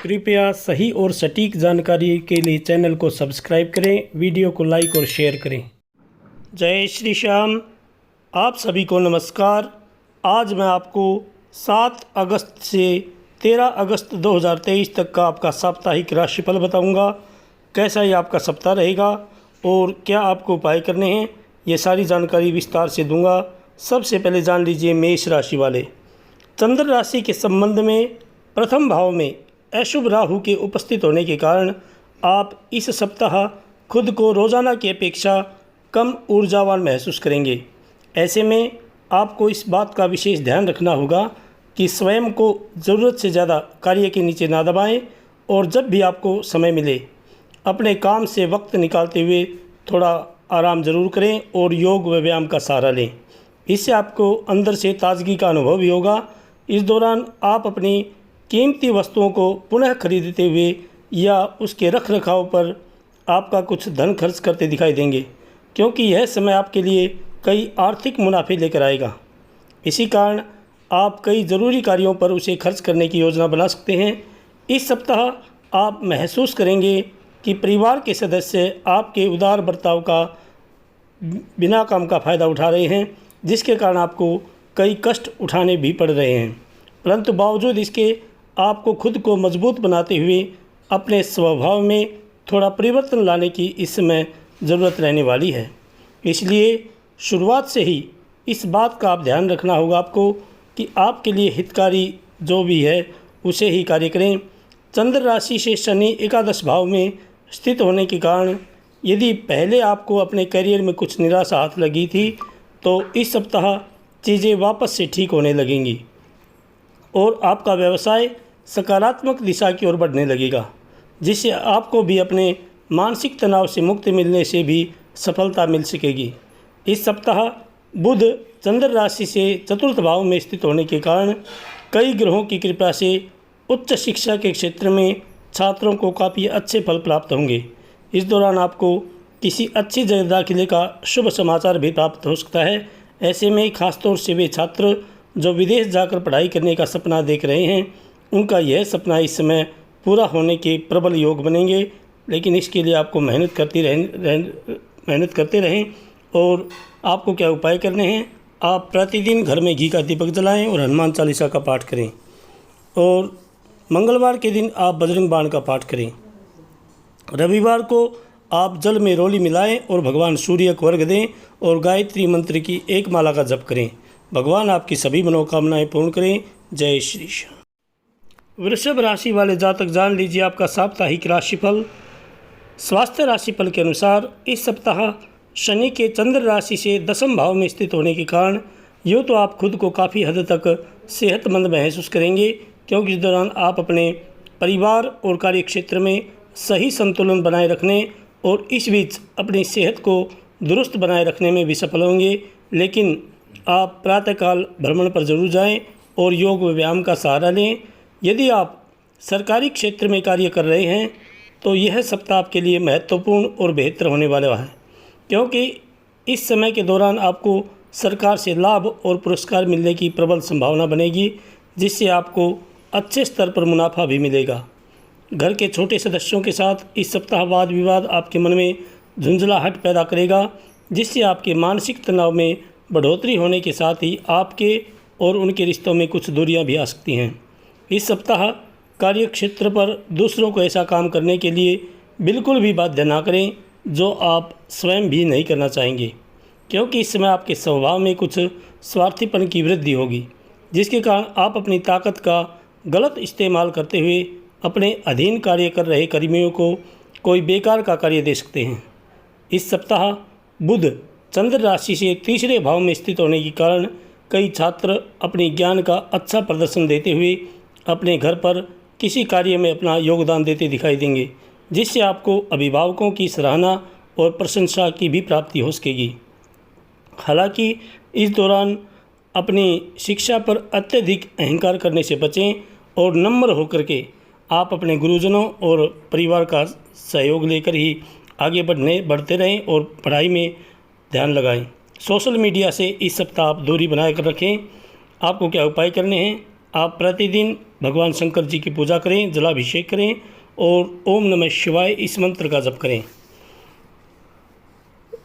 कृपया सही और सटीक जानकारी के लिए चैनल को सब्सक्राइब करें, वीडियो को लाइक और शेयर करें। जय श्री श्याम। आप सभी को नमस्कार। आज मैं आपको 7 अगस्त से 13 अगस्त 2023 तक का आपका साप्ताहिक राशिफल बताऊंगा। कैसा ये आपका सप्ताह रहेगा और क्या आपको उपाय करने हैं, ये सारी जानकारी विस्तार से दूंगा। सबसे पहले जान लीजिए मेष राशि वाले। चंद्र राशि के संबंध में प्रथम भाव में अशुभ राहु के उपस्थित होने के कारण आप इस सप्ताह खुद को रोज़ाना की अपेक्षा कम ऊर्जावान महसूस करेंगे। ऐसे में आपको इस बात का विशेष ध्यान रखना होगा कि स्वयं को ज़रूरत से ज़्यादा कार्य के नीचे ना दबाएं और जब भी आपको समय मिले अपने काम से वक्त निकालते हुए थोड़ा आराम ज़रूर करें और योग व व्यायाम का सहारा लें। इससे आपको अंदर से ताजगी का अनुभव भी होगा। इस दौरान आप अपनी कीमती वस्तुओं को पुनः खरीदते हुए या उसके रख रखाव पर आपका कुछ धन खर्च करते दिखाई देंगे, क्योंकि यह समय आपके लिए कई आर्थिक मुनाफे लेकर आएगा। इसी कारण आप कई ज़रूरी कार्यों पर उसे खर्च करने की योजना बना सकते हैं। इस सप्ताह आप महसूस करेंगे कि परिवार के सदस्य आपके उदार बर्ताव का बिना काम का फ़ायदा उठा रहे हैं, जिसके कारण आपको कई कष्ट उठाने भी पड़ रहे हैं। परंतु बावजूद इसके आपको खुद को मजबूत बनाते हुए अपने स्वभाव में थोड़ा परिवर्तन लाने की इस समय ज़रूरत रहने वाली है। इसलिए शुरुआत से ही इस बात का आप ध्यान रखना होगा आपको कि आपके लिए हितकारी जो भी है उसे ही कार्य करें। चंद्र राशि से शनि एकादश भाव में स्थित होने के कारण यदि पहले आपको अपने करियर में कुछ निराशा हाथ लगी थी तो इस सप्ताह चीज़ें वापस से ठीक होने लगेंगी और आपका व्यवसाय सकारात्मक दिशा की ओर बढ़ने लगेगा, जिससे आपको भी अपने मानसिक तनाव से मुक्ति मिलने से भी सफलता मिल सकेगी। इस सप्ताह बुध चंद्र राशि से चतुर्थ भाव में स्थित होने के कारण कई ग्रहों की कृपा से उच्च शिक्षा के क्षेत्र में छात्रों को काफ़ी अच्छे फल प्राप्त होंगे। इस दौरान आपको किसी अच्छी जगह दाखिले का शुभ समाचार भी प्राप्त हो सकता है। ऐसे में खासतौर से वे छात्र जो विदेश जाकर पढ़ाई करने का सपना देख रहे हैं, उनका यह सपना इस समय पूरा होने के प्रबल योग बनेंगे। लेकिन इसके लिए आपको मेहनत करते रहें। और आपको क्या उपाय करने हैं, आप प्रतिदिन घर में घी का दीपक जलाएं और हनुमान चालीसा का पाठ करें और मंगलवार के दिन आप बजरंग बाण का पाठ करें। रविवार को आप जल में रोली मिलाएं और भगवान सूर्य को अर्घ्य दें और गायत्री मंत्र की एक माला का जप करें। भगवान आपकी सभी मनोकामनाएं पूर्ण करें। जय श्री श्याम। वृषभ राशि वाले जातक जान लीजिए आपका साप्ताहिक राशिफल। स्वास्थ्य राशिफल के अनुसार इस सप्ताह शनि के चंद्र राशि से दसम भाव में स्थित होने के कारण यूँ तो आप खुद को काफ़ी हद तक सेहतमंद महसूस करेंगे, क्योंकि इस दौरान आप अपने परिवार और कार्य क्षेत्र में सही संतुलन बनाए रखने और इस बीच अपनी सेहत को दुरुस्त बनाए रखने में भी सफल होंगे। लेकिन आप प्रातःकाल भ्रमण पर जरूर जाएं और योग व व्यायाम का सहारा लें। यदि आप सरकारी क्षेत्र में कार्य कर रहे हैं तो यह सप्ताह आपके लिए महत्वपूर्ण और बेहतर होने वाला है, क्योंकि इस समय के दौरान आपको सरकार से लाभ और पुरस्कार मिलने की प्रबल संभावना बनेगी, जिससे आपको अच्छे स्तर पर मुनाफा भी मिलेगा। घर के छोटे सदस्यों के साथ इस सप्ताह वाद विवाद आपके मन में झुंझलाहट पैदा करेगा, जिससे आपके मानसिक तनाव में बढ़ोतरी होने के साथ ही आपके और उनके रिश्तों में कुछ दूरियां भी आ सकती हैं। इस सप्ताह कार्य क्षेत्र पर दूसरों को ऐसा काम करने के लिए बिल्कुल भी बाध्य ना करें जो आप स्वयं भी नहीं करना चाहेंगे, क्योंकि इस समय आपके स्वभाव में कुछ स्वार्थीपन की वृद्धि होगी, जिसके कारण आप अपनी ताकत का गलत इस्तेमाल करते हुए अपने अधीन कार्य कर रहे कर्मियों को कोई बेकार का कार्य दे सकते हैं। इस सप्ताह बुध चंद्र राशि से तीसरे भाव में स्थित होने के कारण कई छात्र अपने ज्ञान का अच्छा प्रदर्शन देते हुए अपने घर पर किसी कार्य में अपना योगदान देते दिखाई देंगे, जिससे आपको अभिभावकों की सराहना और प्रशंसा की भी प्राप्ति हो सकेगी। हालांकि इस दौरान अपनी शिक्षा पर अत्यधिक अहंकार करने से बचें और नम्र होकर के आप अपने गुरुजनों और परिवार का सहयोग लेकर ही आगे बढ़ते रहें और पढ़ाई में ध्यान लगाएं। सोशल मीडिया से इस सप्ताह आप दूरी बनाए कर रखें। आपको क्या उपाय करने हैं, आप प्रतिदिन भगवान शंकर जी की पूजा करें, जलाभिषेक करें और ओम नमः शिवाय इस मंत्र का जप करें।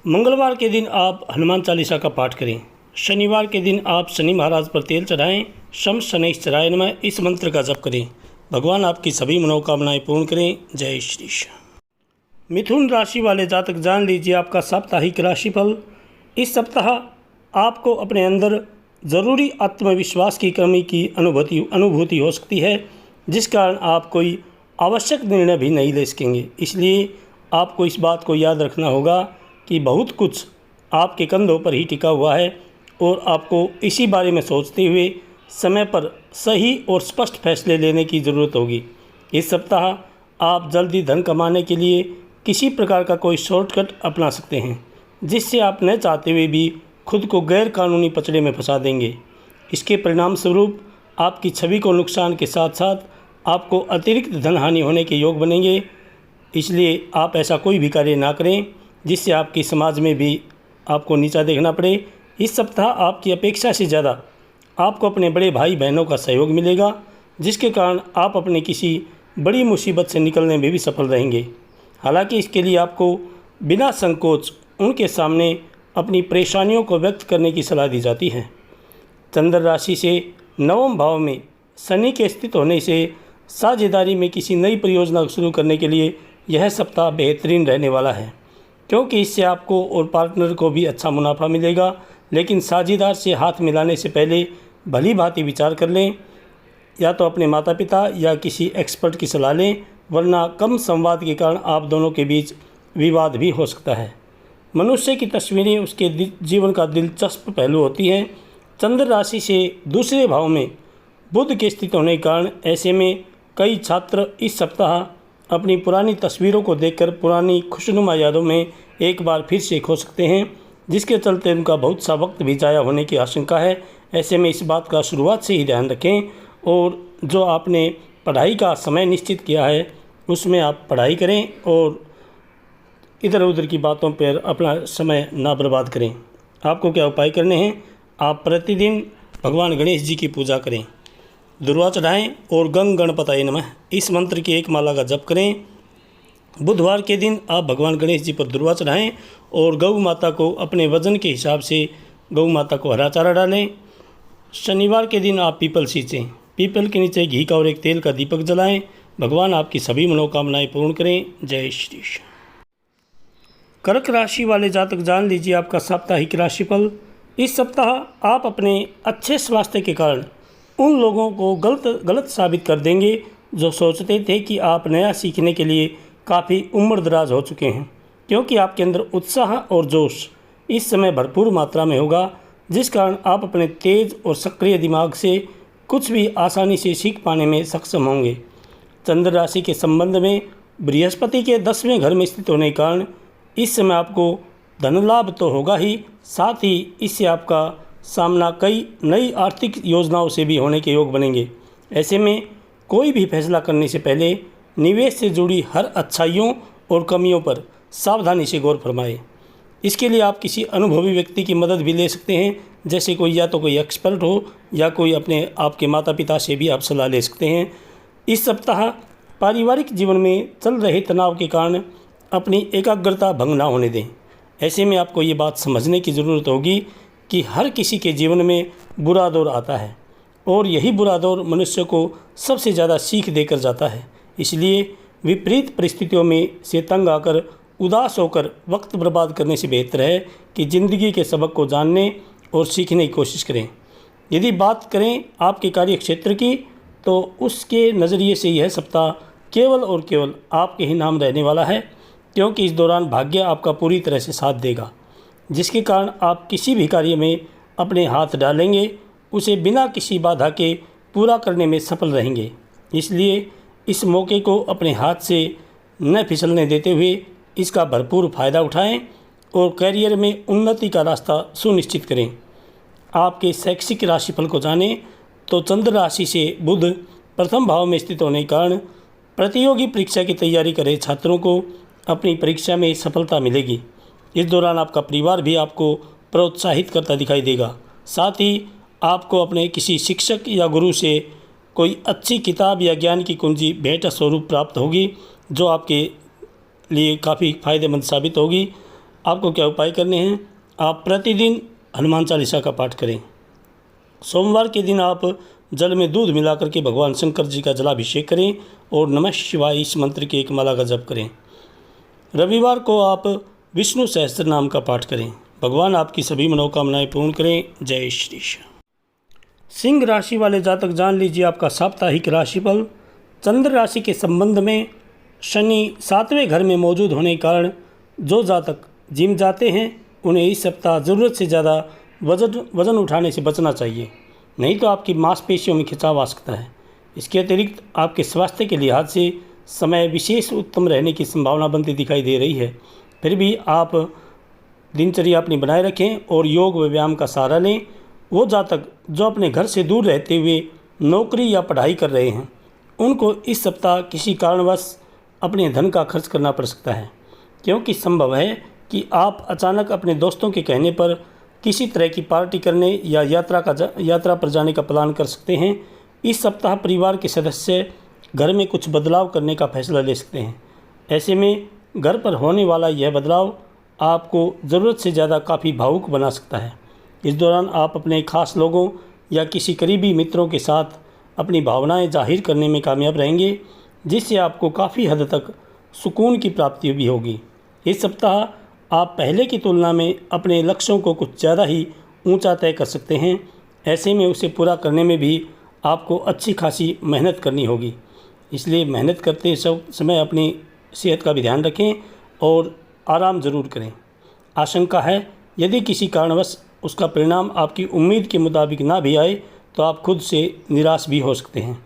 मंगलवार के दिन आप हनुमान चालीसा का पाठ करें। शनिवार के दिन आप शनि महाराज पर तेल चढ़ाएं। शम शनैश्चराय नमः इस मंत्र का जप करें। भगवान आपकी सभी मनोकामनाएं पूर्ण करें। जय श्री श्याम। मिथुन राशि वाले जातक जान लीजिए आपका साप्ताहिक राशिफल। इस सप्ताह आपको अपने अंदर ज़रूरी आत्मविश्वास की कमी की अनुभूति हो सकती है, जिस कारण आप कोई आवश्यक निर्णय भी नहीं ले सकेंगे। इसलिए आपको इस बात को याद रखना होगा कि बहुत कुछ आपके कंधों पर ही टिका हुआ है और आपको इसी बारे में सोचते हुए समय पर सही और स्पष्ट फैसले लेने की ज़रूरत होगी। इस सप्ताह आप जल्दी धन कमाने के लिए किसी प्रकार का कोई शॉर्टकट अपना सकते हैं, जिससे आप न चाहते हुए भी खुद को गैर कानूनी पचड़े में फंसा देंगे। इसके परिणाम स्वरूप आपकी छवि को नुकसान के साथ साथ आपको अतिरिक्त धन हानि होने के योग बनेंगे। इसलिए आप ऐसा कोई भी कार्य ना करें जिससे आपकी समाज में भी आपको नीचा देखना पड़े। इस सप्ताह आपकी अपेक्षा से ज़्यादा आपको अपने बड़े भाई बहनों का सहयोग मिलेगा, जिसके कारण आप अपने किसी बड़ी मुसीबत से निकलने में भी सफल रहेंगे। हालांकि इसके लिए आपको बिना संकोच उनके सामने अपनी परेशानियों को व्यक्त करने की सलाह दी जाती है। चंद्र राशि से नवम भाव में शनि के स्थित होने से साझेदारी में किसी नई परियोजना शुरू करने के लिए यह सप्ताह बेहतरीन रहने वाला है, क्योंकि इससे आपको और पार्टनर को भी अच्छा मुनाफा मिलेगा। लेकिन साझेदार से हाथ मिलाने से पहले भली भांति विचार कर लें, या तो अपने माता पिता या किसी एक्सपर्ट की सलाह लें, वरना कम संवाद के कारण आप दोनों के बीच विवाद भी हो सकता है। मनुष्य की तस्वीरें उसके जीवन का दिलचस्प पहलू होती हैं। चंद्र राशि से दूसरे भाव में बुध के स्थित होने के कारण ऐसे में कई छात्र इस सप्ताह अपनी पुरानी तस्वीरों को देखकर पुरानी खुशनुमा यादों में एक बार फिर से खो सकते हैं, जिसके चलते उनका बहुत सा वक्त भी ज़ाया होने की आशंका है। ऐसे में इस बात का शुरुआत से ही ध्यान रखें और जो आपने पढ़ाई का समय निश्चित किया है उसमें आप पढ़ाई करें और इधर उधर की बातों पर अपना समय ना बर्बाद करें। आपको क्या उपाय करने हैं? आप प्रतिदिन भगवान गणेश जी की पूजा करें, दुर्वा चढ़ाएँ और गंग गणपताय नमः इस मंत्र की एक माला का जप करें। बुधवार के दिन आप भगवान गणेश जी पर दुर्वा चढ़ाएँ और गौ माता को अपने वजन के हिसाब से गौ माता को हरा चारा डालें। शनिवार के दिन आप पीपल सींचें, पीपल के नीचे घी का और एक तेल का दीपक जलाएं। भगवान आपकी सभी मनोकामनाएं पूर्ण करें। जय श्री श्याम। कर्क राशि वाले जातक जान लीजिए आपका साप्ताहिक राशिफल। इस सप्ताह आप अपने अच्छे स्वास्थ्य के कारण उन लोगों को गलत साबित कर देंगे जो सोचते थे कि आप नया सीखने के लिए काफ़ी उम्रदराज हो चुके हैं, क्योंकि आपके अंदर उत्साह और जोश इस समय भरपूर मात्रा में होगा, जिस कारण आप अपने तेज और सक्रिय दिमाग से कुछ भी आसानी से सीख पाने में सक्षम होंगे। चंद्र राशि के संबंध में बृहस्पति के 10वें घर में स्थित होने के कारण इस समय आपको धन लाभ तो होगा ही, साथ ही इससे आपका सामना कई नई आर्थिक योजनाओं से भी होने के योग बनेंगे। ऐसे में कोई भी फैसला करने से पहले निवेश से जुड़ी हर अच्छाइयों और कमियों पर सावधानी से गौर फरमाएं। इसके लिए आप किसी अनुभवी व्यक्ति की मदद भी ले सकते हैं, जैसे कोई या तो कोई एक्सपर्ट हो या कोई अपने आपके माता पिता से भी आप सलाह ले सकते हैं। इस सप्ताह पारिवारिक जीवन में चल रहे तनाव के कारण अपनी एकाग्रता भंग ना होने दें। ऐसे में आपको ये बात समझने की ज़रूरत होगी कि हर किसी के जीवन में बुरा दौर आता है और यही बुरा दौर मनुष्य को सबसे ज़्यादा सीख देकर जाता है। इसलिए विपरीत परिस्थितियों में से तंग आकर उदास होकर वक्त बर्बाद करने से बेहतर है कि ज़िंदगी के सबक को जानने और सीखने की कोशिश करें। यदि बात करें आपके कार्य क्षेत्र की, तो उसके नज़रिए से यह सप्ताह केवल और केवल आपके ही नाम रहने वाला है, क्योंकि इस दौरान भाग्य आपका पूरी तरह से साथ देगा, जिसके कारण आप किसी भी कार्य में अपने हाथ डालेंगे उसे बिना किसी बाधा के पूरा करने में सफल रहेंगे। इसलिए इस मौके को अपने हाथ से न फिसलने देते हुए इसका भरपूर फ़ायदा उठाएं और करियर में उन्नति का रास्ता सुनिश्चित करें। आपके शैक्षिक राशिफल को जानें तो चंद्र राशि से बुध प्रथम भाव में स्थित होने के कारण प्रतियोगी परीक्षा की तैयारी कर रहे छात्रों को अपनी परीक्षा में सफलता मिलेगी। इस दौरान आपका परिवार भी आपको प्रोत्साहित करता दिखाई देगा। साथ ही आपको अपने किसी शिक्षक या गुरु से कोई अच्छी किताब या ज्ञान की कुंजी भेंट स्वरूप प्राप्त होगी, जो आपके लिए काफ़ी फ़ायदेमंद साबित होगी। आपको क्या उपाय करने हैं? आप प्रतिदिन हनुमान चालीसा का पाठ करें। सोमवार के दिन आप जल में दूध मिलाकर के भगवान शंकर जी का जलाभिषेक करें और नमः शिवाय इस मंत्र की एक माला का जप करें। रविवार को आप विष्णु सहस्त्र नाम का पाठ करें। भगवान आपकी सभी मनोकामनाएं पूर्ण करें। जय श्री श्याम। सिंह राशि वाले जातक जान लीजिए आपका साप्ताहिक राशिफल। चंद्र राशि के संबंध में शनि 7वें घर में मौजूद होने के कारण जो जातक जिम जाते हैं उन्हें इस सप्ताह ज़रूरत से ज़्यादा वज़न उठाने से बचना चाहिए, नहीं तो आपकी मांसपेशियों में खिंचाव आ सकता है। इसके अतिरिक्त आपके स्वास्थ्य के लिहाज से समय विशेष उत्तम रहने की संभावना बनती दिखाई दे रही है। फिर भी आप दिनचर्या अपनी बनाए रखें और योग व व्यायाम का सहारा लें। वो जातक जो अपने घर से दूर रहते हुए नौकरी या पढ़ाई कर रहे हैं उनको इस सप्ताह किसी कारणवश अपने धन का खर्च करना पड़ सकता है, क्योंकि संभव है कि आप अचानक अपने दोस्तों के कहने पर किसी तरह की पार्टी करने या यात्रा पर जाने का प्लान कर सकते हैं। इस सप्ताह परिवार के सदस्य घर में कुछ बदलाव करने का फैसला ले सकते हैं। ऐसे में घर पर होने वाला यह बदलाव आपको ज़रूरत से ज़्यादा काफ़ी भावुक बना सकता है। इस दौरान आप अपने खास लोगों या किसी करीबी मित्रों के साथ अपनी भावनाएं जाहिर करने में कामयाब रहेंगे, जिससे आपको काफ़ी हद तक सुकून की प्राप्ति भी होगी। इस सप्ताह आप पहले की तुलना में अपने लक्ष्यों को कुछ ज़्यादा ही ऊंचा तय कर सकते हैं। ऐसे में उसे पूरा करने में भी आपको अच्छी खासी मेहनत करनी होगी। इसलिए मेहनत करते समय अपनी सेहत का भी ध्यान रखें और आराम ज़रूर करें। आशंका है यदि किसी कारणवश उसका परिणाम आपकी उम्मीद के मुताबिक ना भी आए तो आप खुद से निराश भी हो सकते हैं।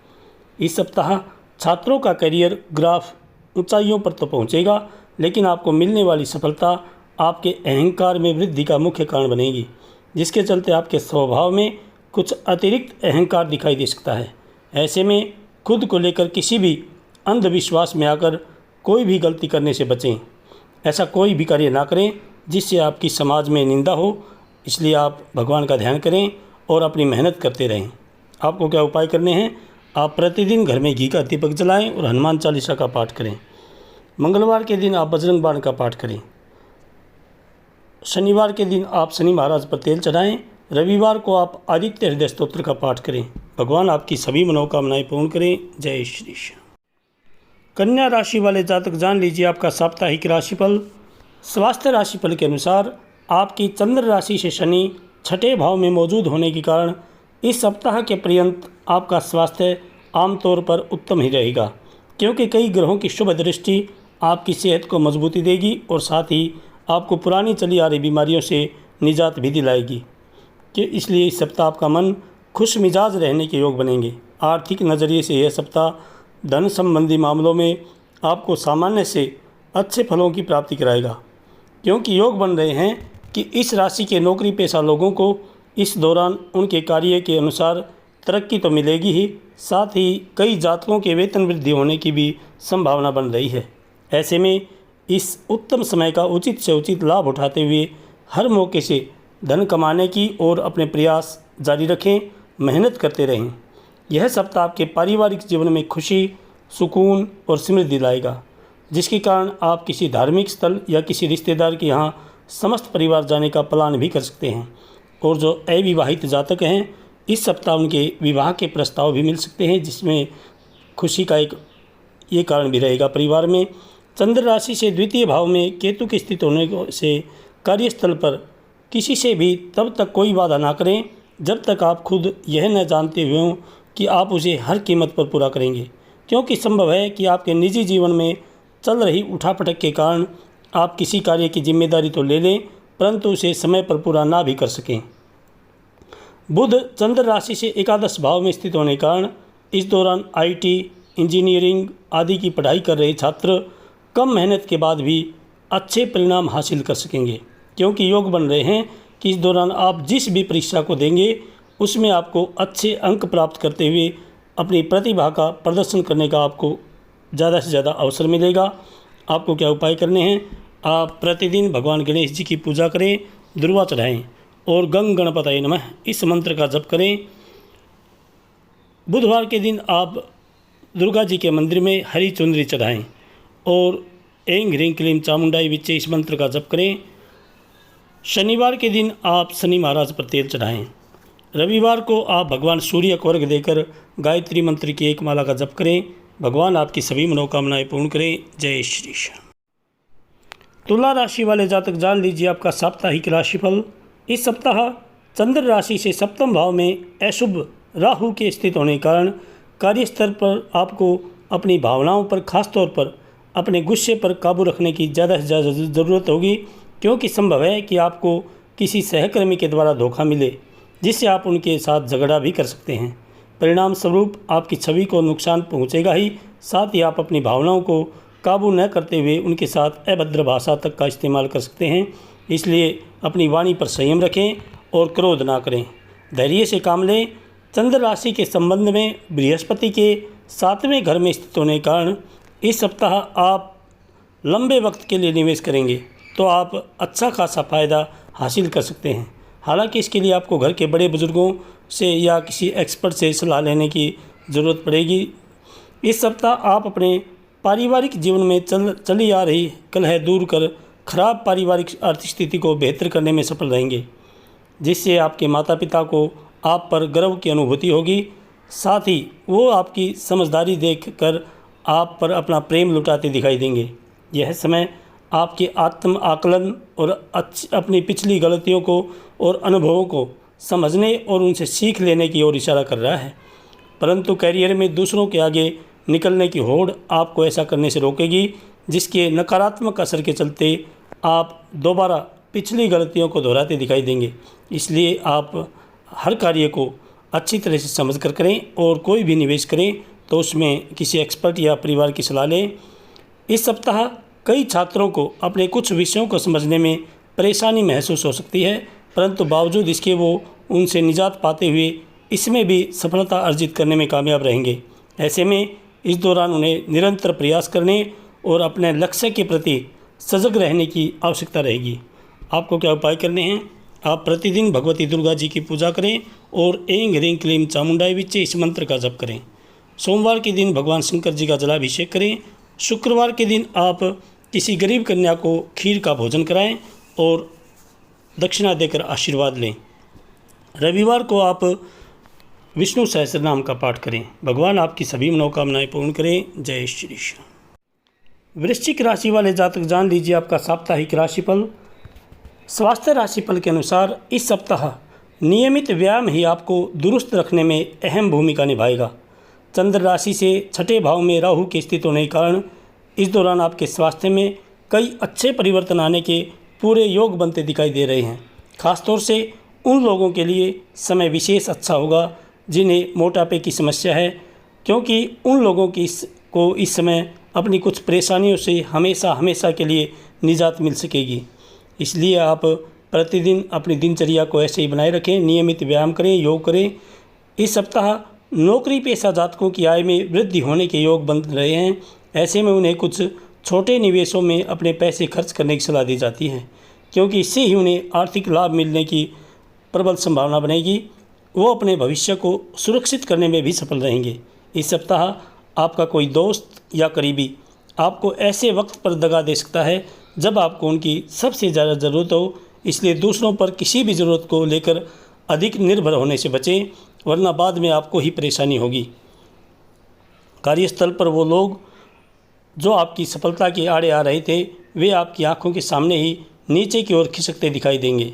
इस सप्ताह छात्रों का करियर ग्राफ ऊंचाइयों पर तो पहुंचेगा, लेकिन आपको मिलने वाली सफलता आपके अहंकार में वृद्धि का मुख्य कारण बनेगी, जिसके चलते आपके स्वभाव में कुछ अतिरिक्त अहंकार दिखाई दे सकता है। ऐसे में खुद को लेकर किसी भी अंधविश्वास में आकर कोई भी गलती करने से बचें। ऐसा कोई भी कार्य ना करें जिससे आपकी समाज में निंदा हो। इसलिए आप भगवान का ध्यान करें और अपनी मेहनत करते रहें। आपको क्या उपाय करने हैं? आप प्रतिदिन घर में घी का दीपक जलाएं और हनुमान चालीसा का पाठ करें। मंगलवार के दिन आप बजरंग बाण का पाठ करें। शनिवार के दिन आप शनि महाराज पर तेल चढ़ाएं। रविवार को आप आदित्य हृदय स्तोत्र का पाठ करें। भगवान आपकी सभी मनोकामनाएं पूर्ण करें। जय श्री श्याम। कन्या राशि वाले जातक जान लीजिए आपका साप्ताहिक राशिफल। स्वास्थ्य राशिफल के अनुसार आपकी चंद्र राशि से शनि 6ठे भाव में मौजूद होने के कारण इस सप्ताह के पर्यंत आपका स्वास्थ्य आमतौर पर उत्तम ही रहेगा, क्योंकि कई ग्रहों की शुभ दृष्टि आपकी सेहत को मजबूती देगी और साथ ही आपको पुरानी चली आ रही बीमारियों से निजात भी दिलाएगी। कि इसलिए इस सप्ताह आपका मन खुश मिजाज रहने के योग बनेंगे। आर्थिक नज़रिए से यह सप्ताह धन संबंधी मामलों में आपको सामान्य से अच्छे फलों की प्राप्ति कराएगा, क्योंकि योग बन रहे हैं कि इस राशि के नौकरी पेशा लोगों को इस दौरान उनके कार्य के अनुसार तरक्की तो मिलेगी ही, साथ ही कई जातकों के वेतन वृद्धि होने की भी संभावना बन रही है। ऐसे में इस उत्तम समय का उचित से उचित लाभ उठाते हुए हर मौके से धन कमाने की और अपने प्रयास जारी रखें, मेहनत करते रहें। यह सप्ताह आपके पारिवारिक जीवन में खुशी, सुकून और समृद्धि लाएगा, जिसके कारण आप किसी धार्मिक स्थल या किसी रिश्तेदार के यहाँ समस्त परिवार जाने का प्लान भी कर सकते हैं। और जो अविवाहित जातक हैं इस सप्ताह उनके विवाह के प्रस्ताव भी मिल सकते हैं, जिसमें खुशी का एक ये कारण भी रहेगा परिवार में। चंद्र राशि से द्वितीय भाव में केतु की स्थिति होने से कार्यस्थल पर किसी से भी तब तक कोई वादा ना करें जब तक आप खुद यह न जानते हुए हों कि आप उसे हर कीमत पर पूरा करेंगे, क्योंकि संभव है कि आपके निजी जीवन में चल रही उठापटक के कारण आप किसी कार्य की जिम्मेदारी तो ले लें परंतु उसे समय पर पूरा ना भी कर सकें। बुध चंद्र राशि से एकादश भाव में स्थित होने के कारण इस दौरान IT, इंजीनियरिंग आदि की पढ़ाई कर रहे छात्र कम मेहनत के बाद भी अच्छे परिणाम हासिल कर सकेंगे, क्योंकि योग बन रहे हैं कि इस दौरान आप जिस भी परीक्षा को देंगे उसमें आपको अच्छे अंक प्राप्त करते हुए अपनी प्रतिभा का प्रदर्शन करने का आपको ज़्यादा से ज़्यादा अवसर मिलेगा। आपको क्या उपाय करने हैं? आप प्रतिदिन भगवान गणेश जी की पूजा करें, दुर्वा चढ़ाएँ और गंग गणपतये नमः इस मंत्र का जप करें। बुधवार के दिन आप दुर्गा जी के मंदिर में हरी चुनरी चढ़ाएं और ऐं ह्रीं क्लीं चामुंडाई विच्चे इस मंत्र का जप करें। शनिवार के दिन आप शनि महाराज पर तेल चढ़ाएं। रविवार को आप भगवान सूर्य को अर्घ्य देकर गायत्री मंत्र की एक माला का जप करें। भगवान आपकी सभी मनोकामनाएं पूर्ण करें। जय श्री श्याम। तुला राशि वाले जातक जान लीजिए आपका साप्ताहिक राशिफल। इस सप्ताह चंद्र राशि से सप्तम भाव में अशुभ राहु के स्थित होने के कारण कार्यस्थल पर आपको अपनी भावनाओं पर, खास तौर पर अपने गुस्से पर काबू रखने की ज़्यादा से ज़्यादा ज़रूरत होगी, क्योंकि संभव है कि आपको किसी सहकर्मी के द्वारा धोखा मिले जिससे आप उनके साथ झगड़ा भी कर सकते हैं। परिणाम स्वरूप आपकी छवि को नुकसान पहुंचेगा ही, साथ ही आप अपनी भावनाओं को काबू न करते हुए उनके साथ अभद्र भाषा तक का इस्तेमाल कर सकते हैं। इसलिए अपनी वाणी पर संयम रखें और क्रोध ना करें, धैर्य से काम लें। चंद्र राशि के संबंध में बृहस्पति के 7वें घर में स्थित होने के कारण इस सप्ताह आप लंबे वक्त के लिए निवेश करेंगे तो आप अच्छा खासा फ़ायदा हासिल कर सकते हैं। हालांकि इसके लिए आपको घर के बड़े बुजुर्गों से या किसी एक्सपर्ट से सलाह लेने की ज़रूरत पड़ेगी। इस सप्ताह आप अपने पारिवारिक जीवन में चली आ रही कलह दूर कर खराब पारिवारिक आर्थिक स्थिति को बेहतर करने में सफल रहेंगे, जिससे आपके माता पिता को आप पर गर्व की अनुभूति होगी। साथ ही वो आपकी समझदारी देखकर आप पर अपना प्रेम लुटाते दिखाई देंगे। यह समय आपके आत्म आकलन और अपनी पिछली गलतियों को और अनुभवों को समझने और उनसे सीख लेने की ओर इशारा कर रहा है, परंतु करियर में दूसरों के आगे निकलने की होड़ आपको ऐसा करने से रोकेगी, जिसके नकारात्मक असर के चलते आप दोबारा पिछली गलतियों को दोहराते दिखाई देंगे। इसलिए आप हर कार्य को अच्छी तरह से समझ कर करें और कोई भी निवेश करें तो उसमें किसी एक्सपर्ट या परिवार की सलाह लें। इस सप्ताह कई छात्रों को अपने कुछ विषयों को समझने में परेशानी महसूस हो सकती है, परंतु बावजूद इसके वो उनसे निजात पाते हुए इसमें भी सफलता अर्जित करने में कामयाब रहेंगे। ऐसे में इस दौरान उन्हें निरंतर प्रयास करने और अपने लक्ष्य के प्रति सजग रहने की आवश्यकता रहेगी। आपको क्या उपाय करने हैं? आप प्रतिदिन भगवती दुर्गा जी की पूजा करें और ऐं ह्रीं क्लीं चामुंडाई विच्चे इस मंत्र का जप करें। सोमवार के दिन भगवान शंकर जी का जलाभिषेक करें। शुक्रवार के दिन आप किसी गरीब कन्या को खीर का भोजन कराएं और दक्षिणा देकर आशीर्वाद लें। रविवार को आप विष्णु सहस्त्र नाम का पाठ करें। भगवान आपकी सभी मनोकामनाएं पूर्ण करें। जय श्री श्याम। वृश्चिक राशि वाले जातक जान लीजिए आपका साप्ताहिक राशिफल। स्वास्थ्य राशिफल के अनुसार इस सप्ताह नियमित व्यायाम ही आपको दुरुस्त रखने में अहम भूमिका निभाएगा। चंद्र राशि से 6ठे भाव में राहु के स्थित होने के कारण इस दौरान आपके स्वास्थ्य में कई अच्छे परिवर्तन आने के पूरे योग बनते दिखाई दे रहे हैं। खासतौर से उन लोगों के लिए समय विशेष अच्छा होगा जिन्हें मोटापे की समस्या है, क्योंकि उन लोगों की इस समय अपनी कुछ परेशानियों से हमेशा के लिए निजात मिल सकेगी। इसलिए आप प्रतिदिन अपनी दिनचर्या को ऐसे ही बनाए रखें, नियमित व्यायाम करें, योग करें। इस सप्ताह नौकरी पेशा जातकों की आय में वृद्धि होने के योग बन रहे हैं। ऐसे में उन्हें कुछ छोटे निवेशों में अपने पैसे खर्च करने की सलाह दी जाती है, क्योंकि इससे ही उन्हें आर्थिक लाभ मिलने की प्रबल संभावना बनेगी। वो अपने भविष्य को सुरक्षित करने में भी सफल रहेंगे। इस सप्ताह आपका कोई दोस्त या करीबी आपको ऐसे वक्त पर दगा दे सकता है जब आपको उनकी सबसे ज़्यादा ज़रूरत हो, इसलिए दूसरों पर किसी भी ज़रूरत को लेकर अधिक निर्भर होने से बचें, वरना बाद में आपको ही परेशानी होगी। कार्यस्थल पर वो लोग जो आपकी सफलता के आड़े आ रहे थे, वे आपकी आंखों के सामने ही नीचे की ओर खिसकते दिखाई देंगे।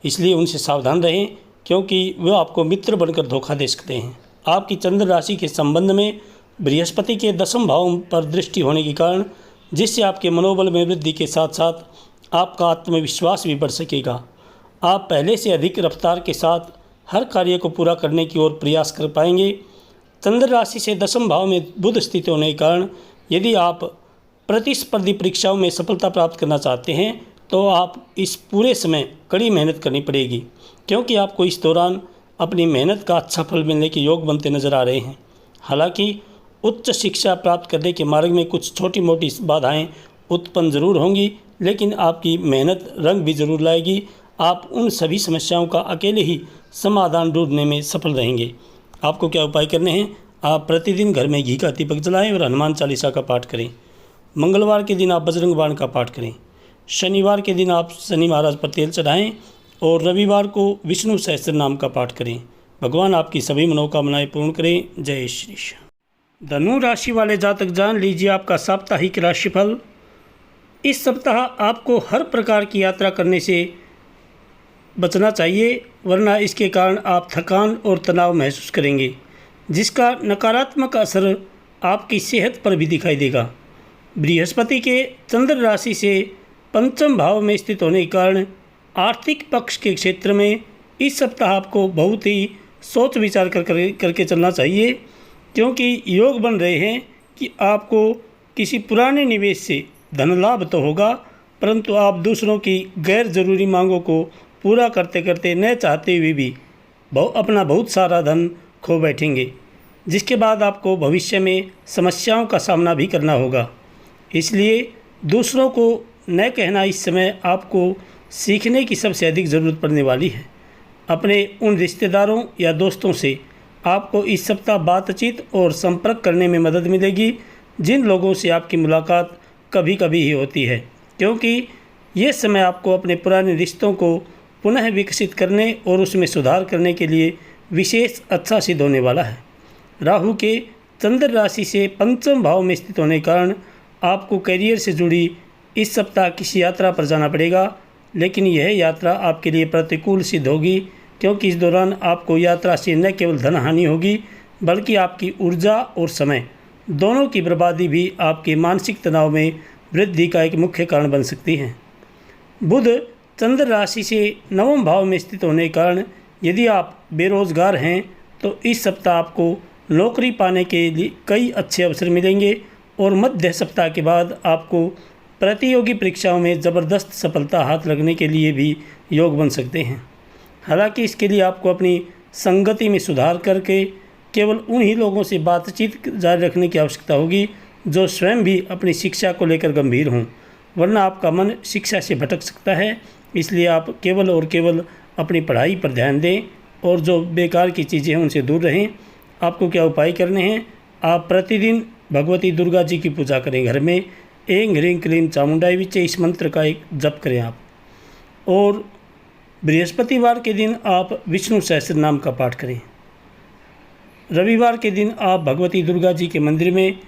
इसलिए उनसे सावधान रहें, क्योंकि वे आपको मित्र बनकर धोखा दे सकते हैं। आपकी चंद्र राशि के संबंध में बृहस्पति के 10वें भाव पर दृष्टि होने के कारण, जिससे आपके मनोबल में वृद्धि के साथ साथ आपका आत्मविश्वास भी बढ़ सकेगा। आप पहले से अधिक रफ्तार के साथ हर कार्य को पूरा करने की ओर प्रयास कर पाएंगे। चंद्र राशि से 10वें भाव में बुध स्थित होने के कारण यदि आप प्रतिस्पर्धी परीक्षाओं में सफलता प्राप्त करना चाहते हैं तो आप इस पूरे समय कड़ी मेहनत करनी पड़ेगी, क्योंकि आपको इस दौरान अपनी मेहनत का अच्छा फल मिलने के योग बनते नजर आ रहे हैं। हालांकि उच्च शिक्षा प्राप्त करने के मार्ग में कुछ छोटी मोटी बाधाएं उत्पन्न जरूर होंगी, लेकिन आपकी मेहनत रंग भी जरूर लाएगी। आप उन सभी समस्याओं का अकेले ही समाधान ढूंढने में सफल रहेंगे। आपको क्या उपाय करने हैं? आप प्रतिदिन घर में घी का दीपक जलाएं और हनुमान चालीसा का पाठ करें। मंगलवार के दिन आप बजरंग बाण का पाठ करें। शनिवार के दिन आप शनि महाराज पर तेल चढ़ाएं और रविवार को विष्णु सहस्त्र नाम का पाठ करें। भगवान आपकी सभी मनोकामनाएं पूर्ण करें। जय श्री श्याम। धनु राशि वाले जातक जान लीजिए आपका साप्ताहिक राशिफल। इस सप्ताह आपको हर प्रकार की यात्रा करने से बचना चाहिए, वरना इसके कारण आप थकान और तनाव महसूस करेंगे, जिसका नकारात्मक असर आपकी सेहत पर भी दिखाई देगा। बृहस्पति के चंद्र राशि से पंचम भाव में स्थित होने के कारण आर्थिक पक्ष के क्षेत्र में इस सप्ताह आपको बहुत ही सोच विचार करके चलना चाहिए, क्योंकि योग बन रहे हैं कि आपको किसी पुराने निवेश से धन लाभ तो होगा, परंतु आप दूसरों की गैर ज़रूरी मांगों को पूरा करते करते न चाहते हुए भी अपना बहुत सारा धन खो बैठेंगे, जिसके बाद आपको भविष्य में समस्याओं का सामना भी करना होगा। इसलिए दूसरों को न कहना इस समय आपको सीखने की सबसे अधिक ज़रूरत पड़ने वाली है। अपने उन रिश्तेदारों या दोस्तों से आपको इस सप्ताह बातचीत और संपर्क करने में मदद मिलेगी, जिन लोगों से आपकी मुलाकात कभी कभी ही होती है, क्योंकि ये समय आपको अपने पुराने रिश्तों को पुनः विकसित करने और उसमें सुधार करने के लिए विशेष अच्छा सिद्ध होने वाला है। राहु के चंद्र राशि से पंचम भाव में स्थित होने के कारण आपको करियर से जुड़ी इस सप्ताह किसी यात्रा पर जाना पड़ेगा, लेकिन यह यात्रा आपके लिए प्रतिकूल सिद्ध होगी, क्योंकि इस दौरान आपको यात्रा से न केवल धन हानि होगी, बल्कि आपकी ऊर्जा और समय दोनों की बर्बादी भी आपके मानसिक तनाव में वृद्धि का एक मुख्य कारण बन सकती है। बुध चंद्र राशि से नवम भाव में स्थित होने के कारण यदि आप बेरोजगार हैं तो इस सप्ताह आपको नौकरी पाने के लिए कई अच्छे अवसर मिलेंगे और मध्य सप्ताह के बाद आपको प्रतियोगी परीक्षाओं में ज़बरदस्त सफलता हाथ लगने के लिए भी योग बन सकते हैं। हालांकि इसके लिए आपको अपनी संगति में सुधार करके केवल उन्हीं लोगों से बातचीत जारी रखने की आवश्यकता होगी जो स्वयं भी अपनी शिक्षा को लेकर गंभीर हों, वरना आपका मन शिक्षा से भटक सकता है। इसलिए आप केवल और केवल अपनी पढ़ाई पर ध्यान दें और जो बेकार की चीज़ें हैं उनसे दूर रहें। आपको क्या उपाय करने हैं? आप प्रतिदिन भगवती दुर्गा जी की पूजा करें। घर में ऐं ह्रीं क्लीं चामुंडाई विचे इस मंत्र का एक जप करें आप। और बृहस्पतिवार के दिन आप विष्णु सहस्त्र नाम का पाठ करें। रविवार के दिन आप भगवती दुर्गा जी के मंदिर में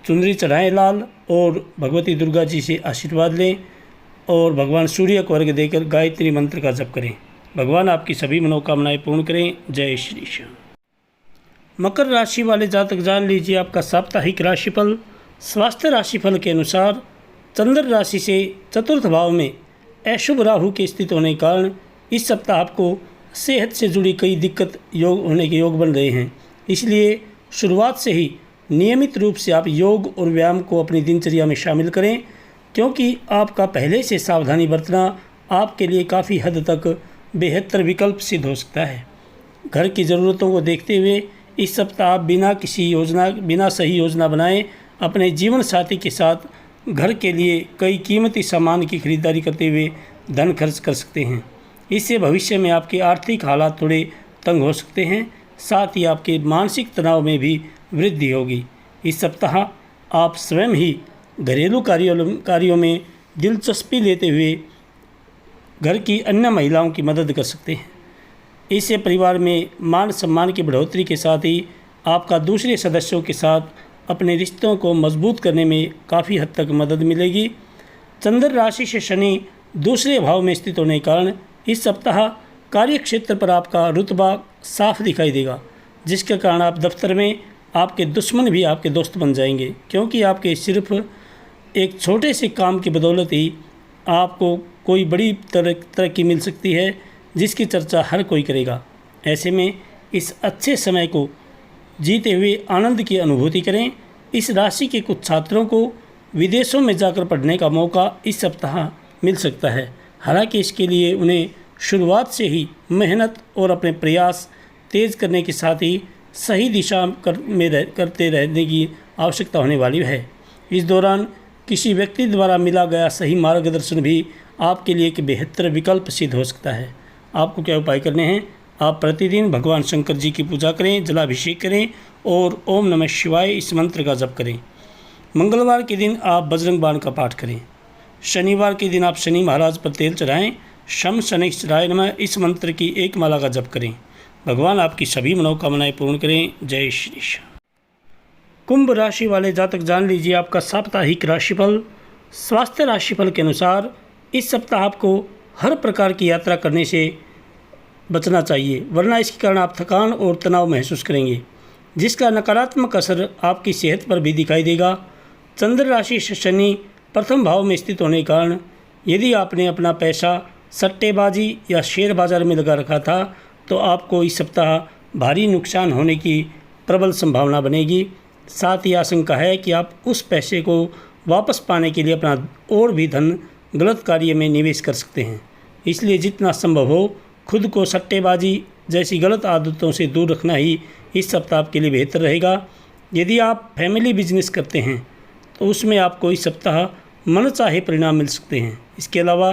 चुनरी चढ़ाएं लाल, और भगवती दुर्गा जी से आशीर्वाद लें और भगवान सूर्य को अर्घ्य देकर गायत्री मंत्र का जप करें। भगवान आपकी सभी मनोकामनाएं पूर्ण करें। जय श्री श्याम। मकर राशि वाले जातक जान लीजिए आपका साप्ताहिक राशिफल। स्वास्थ्य राशिफल के अनुसार चंद्र राशि से चतुर्थ भाव में अशुभ राहु के स्थित होने के कारण इस सप्ताह आपको सेहत से जुड़ी कई दिक्कत होने के योग बन रहे हैं। इसलिए शुरुआत से ही नियमित रूप से आप योग और व्यायाम को अपनी दिनचर्या में शामिल करें, क्योंकि आपका पहले से सावधानी बरतना आपके लिए काफ़ी हद तक बेहतर विकल्प सिद्ध हो सकता है। घर की ज़रूरतों को देखते हुए इस सप्ताह आप बिना सही योजना बनाए अपने जीवन साथी के साथ घर के लिए कई कीमती सामान की खरीदारी करते हुए धन खर्च कर सकते हैं। इससे भविष्य में आपके आर्थिक हालात थोड़े तंग हो सकते हैं, साथ ही आपके मानसिक तनाव में भी वृद्धि होगी। इस सप्ताह आप स्वयं ही घरेलू कार्यों में दिलचस्पी लेते हुए घर की अन्य महिलाओं की मदद कर सकते हैं। इससे परिवार में मान सम्मान की बढ़ोतरी के साथ ही आपका दूसरे सदस्यों के साथ अपने रिश्तों को मजबूत करने में काफ़ी हद तक मदद मिलेगी। चंद्र राशि से शनि दूसरे भाव में स्थित होने के कारण इस सप्ताह कार्य क्षेत्र पर आपका रुतबा साफ दिखाई देगा, जिसके कारण आप दफ्तर में आपके दुश्मन भी आपके दोस्त बन जाएंगे, क्योंकि आपके सिर्फ एक छोटे से काम की बदौलत ही आपको कोई बड़ी तरक्की मिल सकती है, जिसकी चर्चा हर कोई करेगा। ऐसे में इस अच्छे समय को जीते हुए आनंद की अनुभूति करें। इस राशि के कुछ छात्रों को विदेशों में जाकर पढ़ने का मौका इस सप्ताह मिल सकता है। हालांकि इसके लिए उन्हें शुरुआत से ही मेहनत और अपने प्रयास तेज़ करने के साथ ही सही दिशा में करते रहने की आवश्यकता होने वाली है। इस दौरान किसी व्यक्ति द्वारा मिला गया सही मार्गदर्शन भी आपके लिए एक बेहतर विकल्प सिद्ध हो सकता है। आपको क्या उपाय करने हैं? आप प्रतिदिन भगवान शंकर जी की पूजा करें, जलाभिषेक करें और ओम नमः शिवाय इस मंत्र का जप करें। मंगलवार के दिन आप बजरंग बाण का पाठ करें। शनिवार के दिन आप शनि महाराज पर तेल चढ़ाएं। शम शनिश्चराय नमः इस मंत्र की एक माला का जप करें। भगवान आपकी सभी मनोकामनाएं पूर्ण करें। जय श्री श्याम। कुंभ राशि वाले जातक जान लीजिए आपका साप्ताहिक राशिफल। स्वास्थ्य राशिफल के अनुसार इस सप्ताह आपको हर प्रकार की यात्रा करने से बचना चाहिए, वरना इसके कारण आप थकान और तनाव महसूस करेंगे, जिसका नकारात्मक असर आपकी सेहत पर भी दिखाई देगा। चंद्र राशि से शनि प्रथम भाव में स्थित होने के कारण यदि आपने अपना पैसा सट्टेबाजी या शेयर बाजार में लगा रखा था तो आपको इस सप्ताह भारी नुकसान होने की प्रबल संभावना बनेगी। साथ ही आशंका है कि आप उस पैसे को वापस पाने के लिए अपना और भी धन गलत कार्य में निवेश कर सकते हैं। इसलिए जितना संभव हो खुद को सट्टेबाजी जैसी गलत आदतों से दूर रखना ही इस सप्ताह आपके लिए बेहतर रहेगा। यदि आप फैमिली बिजनेस करते हैं तो उसमें आपको इस सप्ताह मनचाहे परिणाम मिल सकते हैं। इसके अलावा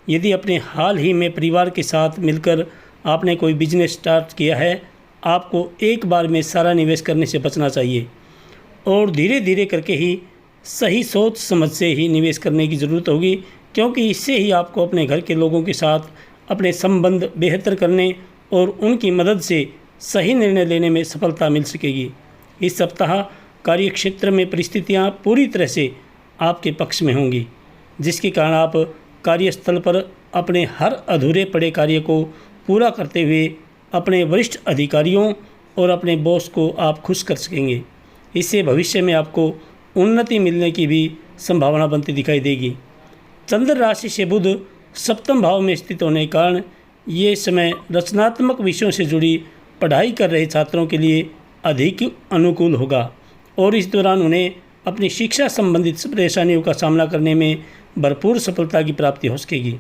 यदि अपने हाल ही में परिवार के साथ मिलकर आपने कोई बिजनेस स्टार्ट किया है, आपको एक बार में सारा निवेश करने से बचना चाहिए और धीरे धीरे करके ही सही सोच समझ से ही निवेश करने की ज़रूरत होगी, क्योंकि इससे ही आपको अपने घर के लोगों के साथ अपने संबंध बेहतर करने और उनकी मदद से सही निर्णय लेने में सफलता मिल सकेगी। इस सप्ताह कार्यक्षेत्र में परिस्थितियां पूरी तरह से आपके पक्ष में होंगी, जिसके कारण आप कार्यस्थल पर अपने हर अधूरे पड़े कार्य को पूरा करते हुए अपने वरिष्ठ अधिकारियों और अपने बॉस को आप खुश कर सकेंगे। इससे भविष्य में आपको उन्नति मिलने की भी संभावना बनती दिखाई देगी। चंद्र राशि से बुध सप्तम भाव में स्थित होने के कारण ये समय रचनात्मक विषयों से जुड़ी पढ़ाई कर रहे छात्रों के लिए अधिक अनुकूल होगा और इस दौरान उन्हें अपनी शिक्षा संबंधित परेशानियों का सामना करने में भरपूर सफलता की प्राप्ति हो सकेगी।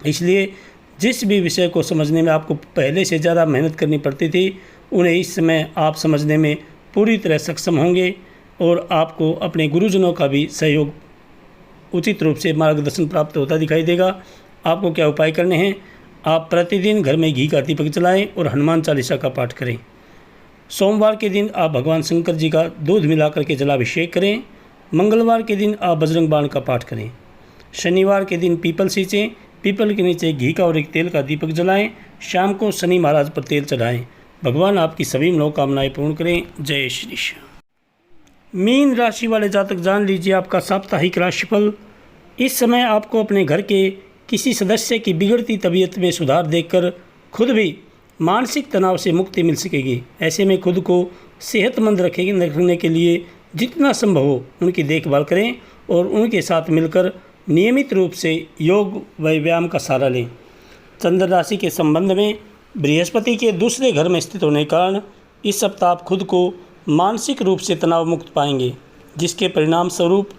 इसलिए जिस भी विषय को समझने में आपको पहले से ज़्यादा मेहनत करनी पड़ती थी, उन्हें इस समय आप समझने में पूरी तरह सक्षम होंगे और आपको अपने गुरुजनों का भी सहयोग उचित रूप से मार्गदर्शन प्राप्त होता दिखाई देगा। आपको क्या उपाय करने हैं? आप प्रतिदिन घर में घी का दीपक जलाएं और हनुमान चालीसा का पाठ करें। सोमवार के दिन आप भगवान शंकर जी का दूध मिलाकर के जलाभिषेक करें। मंगलवार के दिन आप बजरंग बाण का पाठ करें। शनिवार के दिन पीपल सींचें, पीपल के नीचे घी का और एक तेल का दीपक जलाएं। शाम को शनि महाराज पर तेल चढ़ाएं। भगवान आपकी सभी मनोकामनाएं पूर्ण करें। जय श्री श्याम। मीन राशि वाले जातक जान लीजिए आपका साप्ताहिक राशिफल। इस समय आपको अपने घर के किसी सदस्य की बिगड़ती तबीयत में सुधार देखकर खुद भी मानसिक तनाव से मुक्ति मिल सकेगी। ऐसे में खुद को सेहतमंद रखने के लिए जितना संभव हो उनकी देखभाल करें और उनके साथ मिलकर नियमित रूप से योग व व्यायाम का सहारा लें। चंद्र राशि के संबंध में बृहस्पति के दूसरे घर में स्थित होने के कारण इस सप्ताह आप खुद को मानसिक रूप से तनाव मुक्त पाएंगे, जिसके परिणाम स्वरूप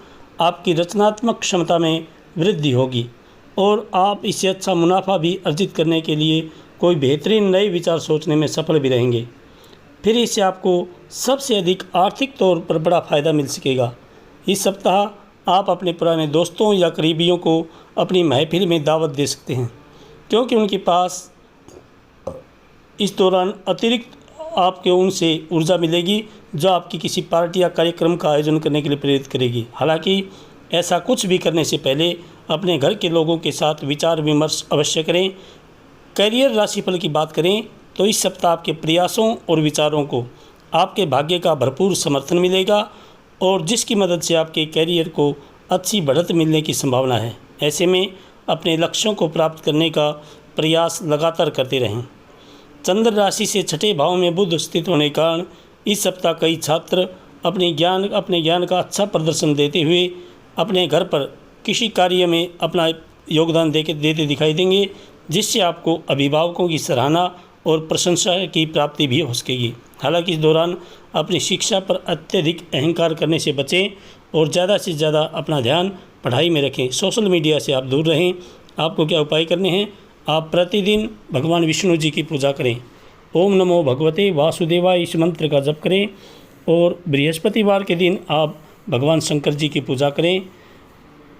आपकी रचनात्मक क्षमता में वृद्धि होगी और आप इससे अच्छा मुनाफा भी अर्जित करने के लिए कोई बेहतरीन नए विचार सोचने में सफल भी रहेंगे। फिर इससे आपको सबसे अधिक आर्थिक तौर पर बड़ा फ़ायदा मिल सकेगा। इस सप्ताह आप अपने पुराने दोस्तों या करीबियों को अपनी महफिल में दावत दे सकते हैं, क्योंकि उनके पास इस दौरान अतिरिक्त आपके उनसे ऊर्जा मिलेगी जो आपकी किसी पार्टी या कार्यक्रम का आयोजन करने के लिए प्रेरित करेगी। हालांकि ऐसा कुछ भी करने से पहले अपने घर के लोगों के साथ विचार विमर्श अवश्य करें। करियर राशिफल की बात करें तो इस सप्ताह आपके प्रयासों और विचारों को आपके भाग्य का भरपूर समर्थन मिलेगा और जिसकी मदद से आपके कैरियर को अच्छी बढ़त मिलने की संभावना है। ऐसे में अपने लक्ष्यों को प्राप्त करने का प्रयास लगातार करते रहें। चंद्र राशि से छठे भाव में बुध स्थित होने के कारण इस सप्ताह कई छात्र अपने ज्ञान का अच्छा प्रदर्शन देते हुए अपने घर पर किसी कार्य में अपना योगदान देते दिखाई देंगे, जिससे आपको अभिभावकों की सराहना और प्रशंसा की प्राप्ति भी हो सकेगी। हालांकि इस दौरान अपनी शिक्षा पर अत्यधिक अहंकार करने से बचें और ज़्यादा से ज़्यादा अपना ध्यान पढ़ाई में रखें। सोशल मीडिया से आप दूर रहें। आपको क्या उपाय करने हैं? आप प्रतिदिन भगवान विष्णु जी की पूजा करें। ओम नमो भगवते वासुदेवाय इस मंत्र का जप करें और बृहस्पतिवार के दिन आप भगवान शंकर जी की पूजा करें,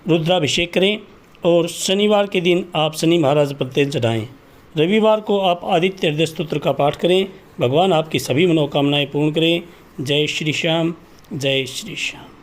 रुद्राभिषेक करें और शनिवार के दिन आप शनि महाराज पर तेल चढ़ाएँ। रविवार को आप आदित्य हृदय स्तोत्र का पाठ करें। भगवान आपकी सभी मनोकामनाएं पूर्ण करें। जय श्री श्याम, जय श्री श्याम।